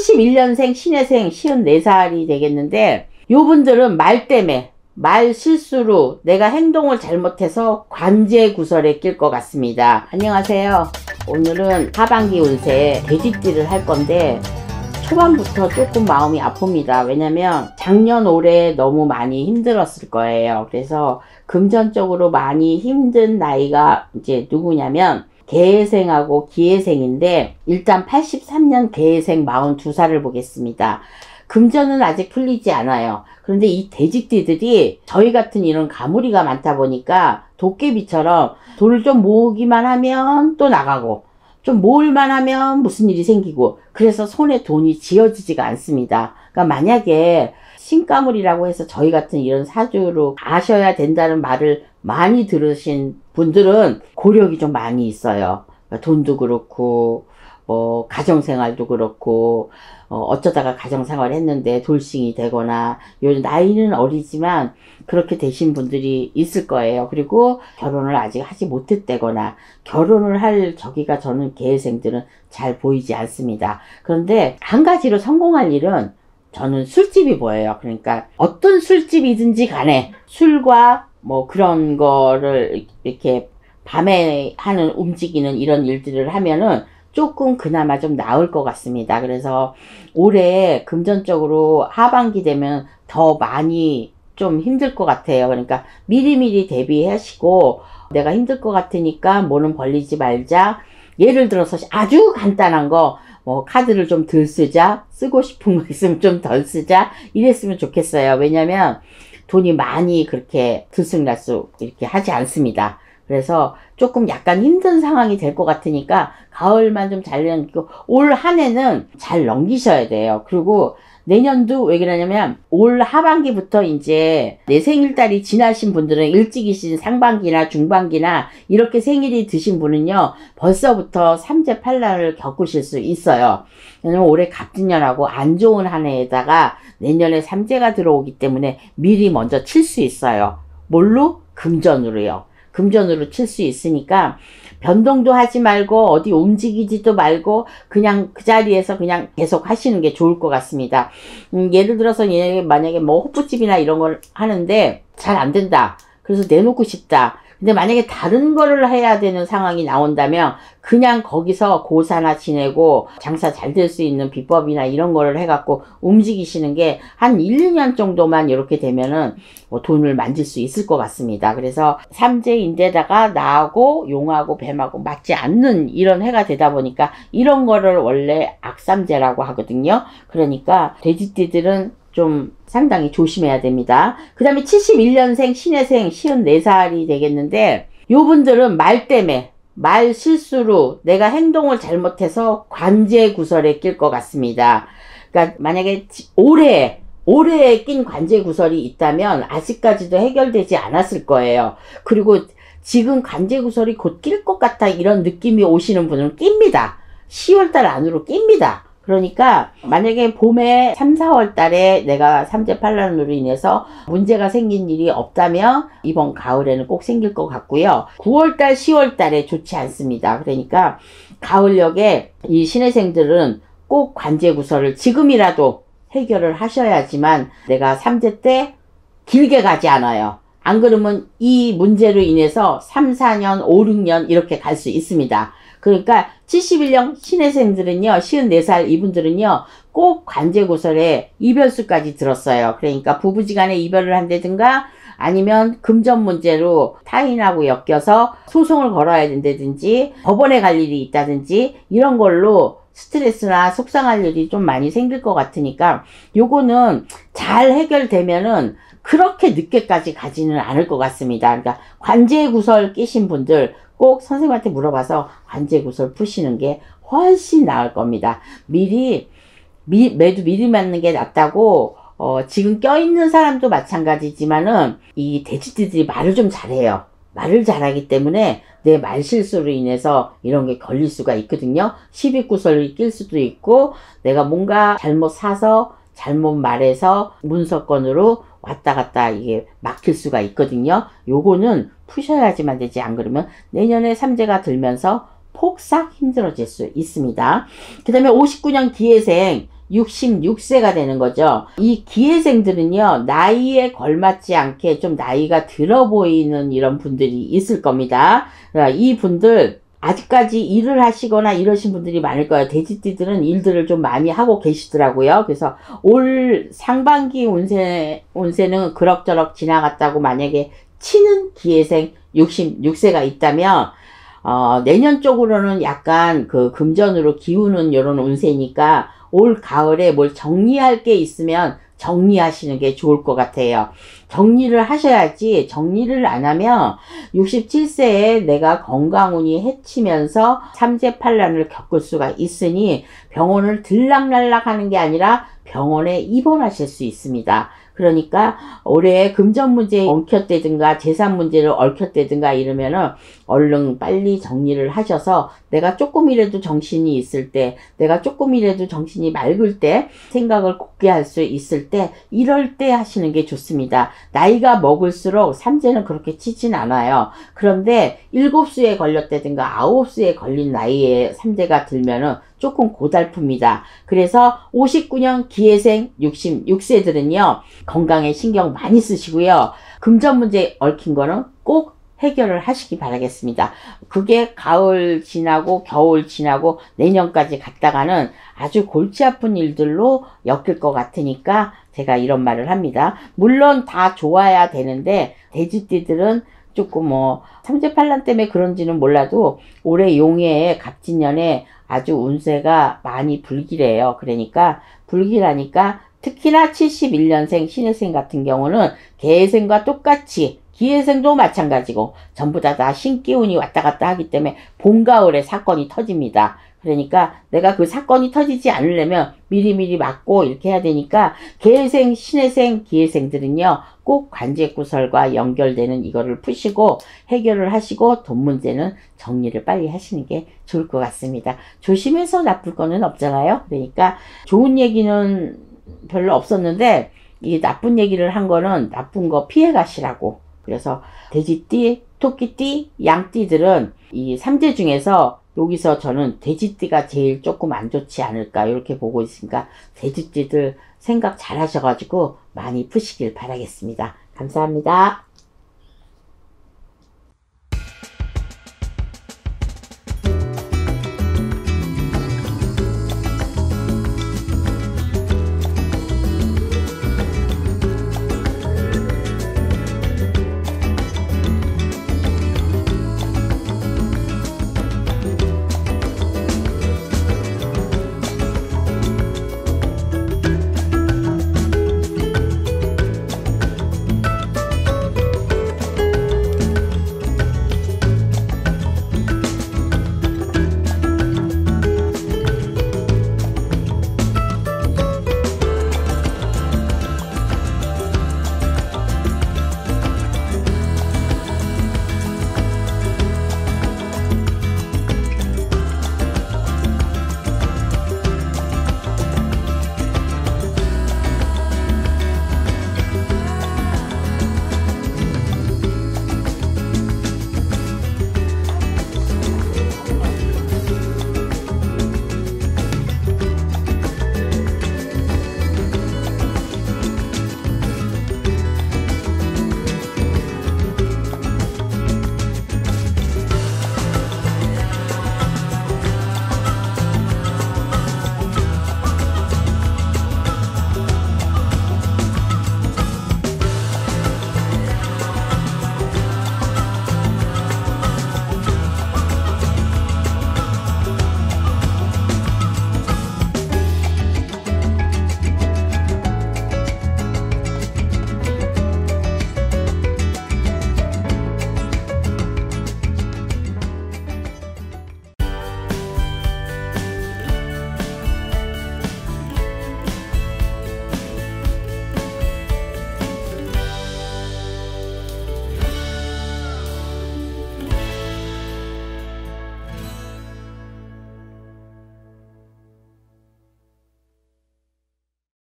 71년생 신혜생 54살이 되겠는데, 요분들은 말 때문에, 말 실수로 내가 행동을 잘못해서 관제구설에 낄 것 같습니다. 안녕하세요. 오늘은 하반기 운세 돼지띠를 할 건데, 초반부터 조금 마음이 아픕니다. 왜냐면 작년 올해 너무 많이 힘들었을 거예요. 그래서 금전적으로 많이 힘든 나이가 이제 누구냐면 개해생하고 기해생인데, 일단 83년 개해생 42살을 보겠습니다. 금전은 아직 풀리지 않아요. 그런데 이 돼지띠들이 저희 같은 이런 가무리가 많다 보니까 도깨비처럼 돈을 좀 모으기만 하면 또 나가고, 좀 모을만 하면 무슨 일이 생기고, 그래서 손에 돈이 쥐어지지가 않습니다. 그러니까 만약에 신가물이라고 해서 저희 같은 이런 사주로 아셔야 된다는 말을 많이 들으신 분들은 고력이 좀 많이 있어요. 그러니까 돈도 그렇고 가정생활도 그렇고, 어쩌다가 가정생활 했는데 돌싱이 되거나, 요 나이는 어리지만 그렇게 되신 분들이 있을 거예요. 그리고 결혼을 아직 하지 못했다거나, 결혼을 할 저기가 저는 개해생들은 잘 보이지 않습니다. 그런데 한 가지로 성공할 일은 저는 술집이 보여요. 그러니까 어떤 술집이든지 간에 술과 뭐 그런 거를 이렇게 밤에 하는 움직이는 이런 일들을 하면은 조금 그나마 좀 나을 것 같습니다. 그래서 올해 금전적으로 하반기 되면 더 많이 좀 힘들 것 같아요. 그러니까 미리미리 대비하시고, 내가 힘들 것 같으니까 뭐는 벌리지 말자. 예를 들어서 아주 간단한 거, 뭐 카드를 좀 덜 쓰자, 쓰고 싶은 거 있으면 좀 덜 쓰자, 이랬으면 좋겠어요. 왜냐면 돈이 많이 그렇게 들쑥날쑥 이렇게 하지 않습니다. 그래서 조금 약간 힘든 상황이 될 것 같으니까 가을만 좀 잘 넘기고, 올 한 해는 잘 넘기셔야 돼요. 그리고 내년도 왜 그러냐면, 올 하반기부터 이제 내 생일달이 지나신 분들은, 일찍이신 상반기나 중반기나 이렇게 생일이 드신 분은요, 벌써부터 삼재팔란을 겪으실 수 있어요. 왜냐면 올해 갑진년하고 안 좋은 한 해에다가 내년에 삼재가 들어오기 때문에 미리 먼저 칠 수 있어요. 뭘로? 금전으로요. 금전으로 칠 수 있으니까 변동도 하지 말고 어디 움직이지도 말고 그냥 그 자리에서 그냥 계속 하시는 게 좋을 것 같습니다. 예를 들어서 만약에 뭐 호프집이나 이런 걸 하는데 잘 안 된다. 그래서 내놓고 싶다. 근데 만약에 다른 거를 해야 되는 상황이 나온다면 그냥 거기서 고사나 지내고 장사 잘 될 수 있는 비법이나 이런 거를 해갖고 움직이시는 게 한 1, 2년 정도만 이렇게 되면은 돈을 만질 수 있을 것 같습니다. 그래서 삼재인데다가 나하고 용하고 뱀하고 맞지 않는 이런 해가 되다 보니까 이런 거를 원래 악삼재라고 하거든요. 그러니까 돼지띠들은 좀 상당히 조심해야 됩니다. 그 다음에 71년생 신혜생 54살이 되겠는데, 요분들은 말 때문에, 말 실수로 내가 행동을 잘못해서 관제구설에 낄 것 같습니다. 그러니까 만약에 올해에 낀 관제구설이 있다면 아직까지도 해결되지 않았을 거예요. 그리고 지금 관제구설이 곧 낄 것 같다 이런 느낌이 오시는 분은 낍니다. 10월달 안으로 낍니다. 그러니까 만약에 봄에 3, 4월 달에 내가 삼재팔란으로 인해서 문제가 생긴 일이 없다면 이번 가을에는 꼭 생길 것 같고요. 9월 달, 10월 달에 좋지 않습니다. 그러니까 가을역에 이 신혜생들은 꼭 관제구설을 지금이라도 해결을 하셔야지만 내가 삼재 때 길게 가지 않아요. 안 그러면 이 문제로 인해서 3, 4년, 5, 6년 이렇게 갈 수 있습니다. 그러니까 71년 신혜생들은요, 54살 이분들은요, 꼭 관제구설에 이별수까지 들었어요. 그러니까 부부지간에 이별을 한다든가, 아니면 금전 문제로 타인하고 엮여서 소송을 걸어야 된다든지, 법원에 갈 일이 있다든지, 이런 걸로 스트레스나 속상할 일이 좀 많이 생길 것 같으니까, 요거는 잘 해결되면은 그렇게 늦게까지 가지는 않을 것 같습니다. 그러니까 관제구설 끼신 분들 꼭 선생님한테 물어봐서 관제구설 푸시는 게 훨씬 나을 겁니다. 매도 미리 맞는 게 낫다고, 지금 껴있는 사람도 마찬가지지만은 이 돼지띠들이 말을 좀 잘해요. 말을 잘하기 때문에 내 말실수로 인해서 이런 게 걸릴 수가 있거든요. 시비구설이 낄 수도 있고, 내가 뭔가 잘못 사서 잘못 말해서 문서건으로 왔다 갔다 이게 막힐 수가 있거든요. 요거는 푸셔야지만 되지, 안 그러면 내년에 삼재가 들면서 폭삭 힘들어질 수 있습니다. 그 다음에 59년 기해생 66세가 되는 거죠. 이 기회생들은요, 나이에 걸맞지 않게 좀 나이가 들어 보이는 이런 분들이 있을 겁니다. 이 분들 아직까지 일을 하시거나 이러신 분들이 많을 거예요. 돼지띠들은 일들을 좀 많이 하고 계시더라고요. 그래서 올 상반기 운세는 그럭저럭 지나갔다고 만약에 치는 기회생 66세가 있다면 내년 쪽으로는 약간 그 금전으로 기우는 이런 운세니까 올 가을에 뭘 정리할 게 있으면 정리하시는 게 좋을 것 같아요. 정리를 하셔야지, 정리를 안 하면 67세에 내가 건강운이 해치면서 삼재팔란을 겪을 수가 있으니 병원을 들락날락 하는 게 아니라 병원에 입원하실 수 있습니다. 그러니까 올해 금전 문제에 엉켰다든가 재산 문제를 얽혔다든가 이러면은 얼른 빨리 정리를 하셔서 내가 조금이라도 정신이 있을 때, 내가 조금이라도 정신이 맑을 때, 생각을 곱게 할 수 있을 때, 이럴 때 하시는 게 좋습니다. 나이가 먹을수록 삼재는 그렇게 치진 않아요. 그런데 7수에 걸렸다든가 9수에 걸린 나이에 삼재가 들면은 조금 고달픕니다. 그래서 59년 기회생 66세들은요, 건강에 신경 많이 쓰시고요. 금전 문제에 얽힌 거는 꼭 해결을 하시기 바라겠습니다. 그게 가을 지나고 겨울 지나고 내년까지 갔다가는 아주 골치 아픈 일들로 엮일 것 같으니까 제가 이런 말을 합니다. 물론 다 좋아야 되는데 돼지띠들은 조금 삼재팔란 때문에 그런지는 몰라도 올해 용해에 갑진년에 아주 운세가 많이 불길해요. 그러니까 불길하니까 특히나 71년생 신해생 같은 경우는 개해생과 똑같이 기해생도 마찬가지고 전부 다 신기운이 왔다 갔다 하기 때문에 봄, 가을에 사건이 터집니다. 그러니까 내가 그 사건이 터지지 않으려면 미리미리 막고 이렇게 해야 되니까 개해생, 신해생, 기해생들은요 꼭 관제구설과 연결되는 이거를 푸시고 해결을 하시고 돈 문제는 정리를 빨리 하시는 게 좋을 것 같습니다. 조심해서 나쁠 거는 없잖아요. 그러니까 좋은 얘기는 별로 없었는데 이 나쁜 얘기를 한 거는 나쁜 거 피해 가시라고. 그래서 돼지띠, 토끼띠, 양띠들은 이 삼재 중에서 여기서 저는 돼지띠가 제일 조금 안 좋지 않을까 이렇게 보고 있으니까 돼지띠들 생각 잘 하셔가지고 많이 푸시길 바라겠습니다. 감사합니다.